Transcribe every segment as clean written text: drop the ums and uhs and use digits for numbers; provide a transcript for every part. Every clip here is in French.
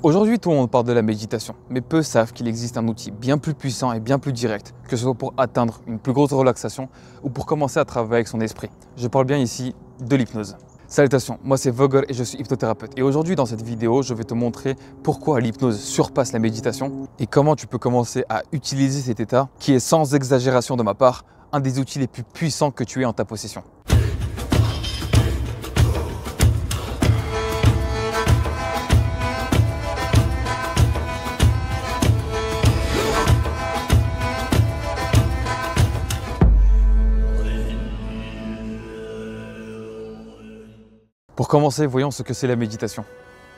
Aujourd'hui, tout le monde parle de la méditation, mais peu savent qu'il existe un outil bien plus puissant et bien plus direct, que ce soit pour atteindre une plus grosse relaxation ou pour commencer à travailler avec son esprit. Je parle bien ici de l'hypnose. Salutations, moi c'est Vogel et je suis hypnothérapeute. Et aujourd'hui dans cette vidéo, je vais te montrer pourquoi l'hypnose surpasse la méditation et comment tu peux commencer à utiliser cet état qui est, sans exagération de ma part, un des outils les plus puissants que tu aies en ta possession. Pour commencer, voyons ce que c'est la méditation.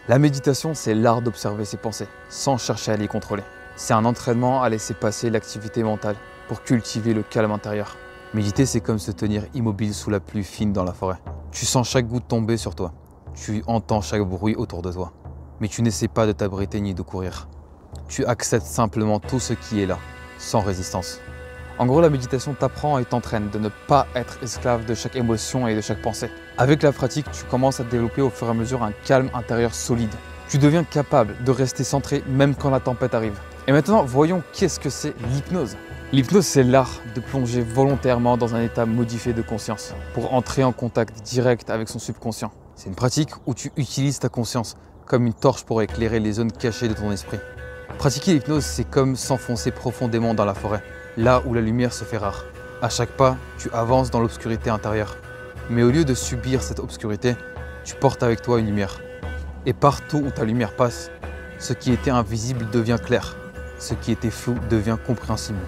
La méditation, c'est l'art d'observer ses pensées, sans chercher à les contrôler. C'est un entraînement à laisser passer l'activité mentale pour cultiver le calme intérieur. Méditer, c'est comme se tenir immobile sous la pluie fine dans la forêt. Tu sens chaque goutte tomber sur toi. Tu entends chaque bruit autour de toi. Mais tu n'essaies pas de t'abriter ni de courir. Tu acceptes simplement tout ce qui est là, sans résistance. En gros, la méditation t'apprend et t'entraîne de ne pas être esclave de chaque émotion et de chaque pensée. Avec la pratique, tu commences à développer au fur et à mesure un calme intérieur solide. Tu deviens capable de rester centré même quand la tempête arrive. Et maintenant, voyons qu'est-ce que c'est l'hypnose. L'hypnose, c'est l'art de plonger volontairement dans un état modifié de conscience pour entrer en contact direct avec son subconscient. C'est une pratique où tu utilises ta conscience comme une torche pour éclairer les zones cachées de ton esprit. Pratiquer l'hypnose, c'est comme s'enfoncer profondément dans la forêt, là où la lumière se fait rare. À chaque pas, tu avances dans l'obscurité intérieure. Mais au lieu de subir cette obscurité, tu portes avec toi une lumière. Et partout où ta lumière passe, ce qui était invisible devient clair. Ce qui était flou devient compréhensible.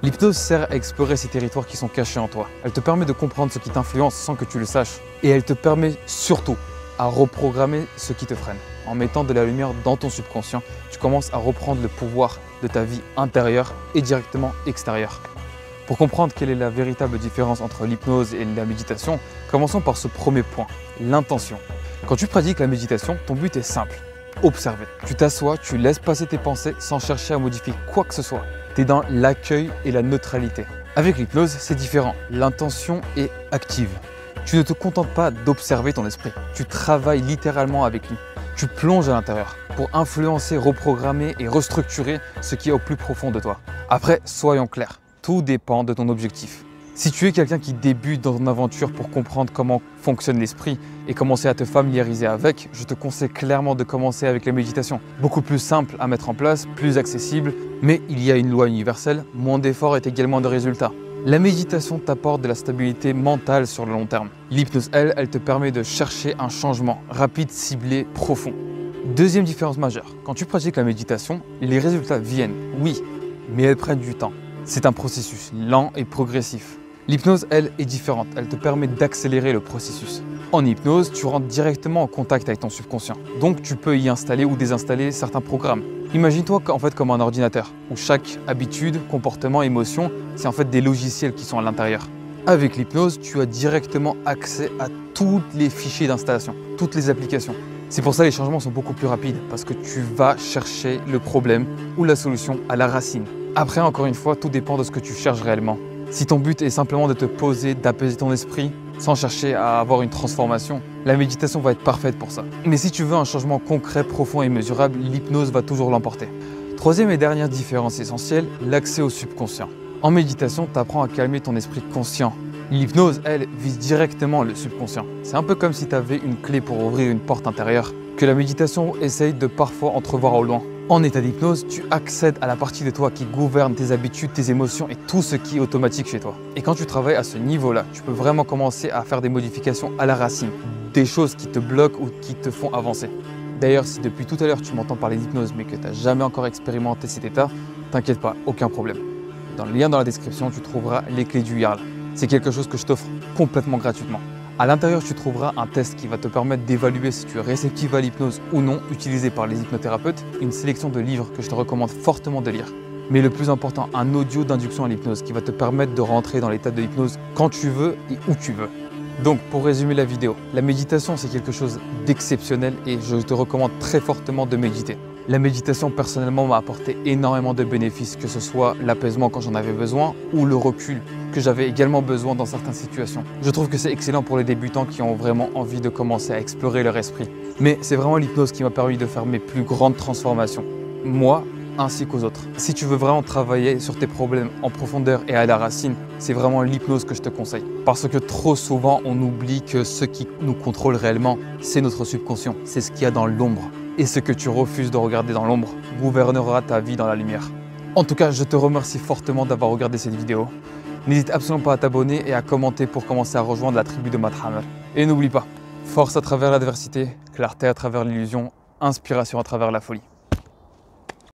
L'hypnose sert à explorer ces territoires qui sont cachés en toi. Elle te permet de comprendre ce qui t'influence sans que tu le saches. Et elle te permet surtout à reprogrammer ce qui te freine. En mettant de la lumière dans ton subconscient, tu commences à reprendre le pouvoir de ta vie intérieure et directement extérieure. Pour comprendre quelle est la véritable différence entre l'hypnose et la méditation, commençons par ce premier point, l'intention. Quand tu pratiques la méditation, ton but est simple, observer. Tu t'assois, tu laisses passer tes pensées sans chercher à modifier quoi que ce soit. Tu es dans l'accueil et la neutralité. Avec l'hypnose, c'est différent, l'intention est active. Tu ne te contentes pas d'observer ton esprit, tu travailles littéralement avec lui. Tu plonges à l'intérieur pour influencer, reprogrammer et restructurer ce qui est au plus profond de toi. Après, soyons clairs, tout dépend de ton objectif. Si tu es quelqu'un qui débute dans ton aventure pour comprendre comment fonctionne l'esprit et commencer à te familiariser avec, je te conseille clairement de commencer avec la méditation. Beaucoup plus simple à mettre en place, plus accessible, mais il y a une loi universelle, moins d'efforts est également de résultats. La méditation t'apporte de la stabilité mentale sur le long terme. L'hypnose, elle te permet de chercher un changement rapide, ciblé, profond. Deuxième différence majeure, quand tu pratiques la méditation, les résultats viennent, oui, mais elles prennent du temps. C'est un processus lent et progressif. L'hypnose, elle, est différente, elle te permet d'accélérer le processus. En hypnose, tu rentres directement en contact avec ton subconscient, donc tu peux y installer ou désinstaller certains programmes. Imagine-toi en fait comme un ordinateur, où chaque habitude, comportement, émotion, c'est en fait des logiciels qui sont à l'intérieur. Avec l'hypnose, tu as directement accès à tous les fichiers d'installation, toutes les applications. C'est pour ça que les changements sont beaucoup plus rapides, parce que tu vas chercher le problème ou la solution à la racine. Après, encore une fois, tout dépend de ce que tu cherches réellement. Si ton but est simplement de te poser, d'apaiser ton esprit, sans chercher à avoir une transformation, la méditation va être parfaite pour ça. Mais si tu veux un changement concret, profond et mesurable, l'hypnose va toujours l'emporter. Troisième et dernière différence essentielle, l'accès au subconscient. En méditation, tu apprends à calmer ton esprit conscient. L'hypnose, elle, vise directement le subconscient. C'est un peu comme si tu avais une clé pour ouvrir une porte intérieure, que la méditation essaye de parfois entrevoir au loin. En état d'hypnose, tu accèdes à la partie de toi qui gouverne tes habitudes, tes émotions et tout ce qui est automatique chez toi. Et quand tu travailles à ce niveau-là, tu peux vraiment commencer à faire des modifications à la racine, des choses qui te bloquent ou qui te font avancer. D'ailleurs, si depuis tout à l'heure tu m'entends parler d'hypnose mais que tu n'as jamais encore expérimenté cet état, t'inquiète pas, aucun problème. Dans le lien dans la description, tu trouveras les clés du Jarl. C'est quelque chose que je t'offre complètement gratuitement. À l'intérieur, tu trouveras un test qui va te permettre d'évaluer si tu es réceptif à l'hypnose ou non, utilisé par les hypnothérapeutes, une sélection de livres que je te recommande fortement de lire. Mais le plus important, un audio d'induction à l'hypnose qui va te permettre de rentrer dans l'état de hypnose quand tu veux et où tu veux. Donc pour résumer la vidéo, la méditation c'est quelque chose d'exceptionnel et je te recommande très fortement de méditer. La méditation personnellement m'a apporté énormément de bénéfices, que ce soit l'apaisement quand j'en avais besoin ou le recul que j'avais également besoin dans certaines situations. Je trouve que c'est excellent pour les débutants qui ont vraiment envie de commencer à explorer leur esprit. Mais c'est vraiment l'hypnose qui m'a permis de faire mes plus grandes transformations, moi ainsi qu'aux autres. Si tu veux vraiment travailler sur tes problèmes en profondeur et à la racine, c'est vraiment l'hypnose que je te conseille. Parce que trop souvent, on oublie que ce qui nous contrôle réellement, c'est notre subconscient. C'est ce qu'il y a dans l'ombre. Et ce que tu refuses de regarder dans l'ombre gouvernera ta vie dans la lumière. En tout cas, je te remercie fortement d'avoir regardé cette vidéo. N'hésite absolument pas à t'abonner et à commenter pour commencer à rejoindre la tribu de Matt Hammer. Et n'oublie pas, force à travers l'adversité, clarté à travers l'illusion, inspiration à travers la folie.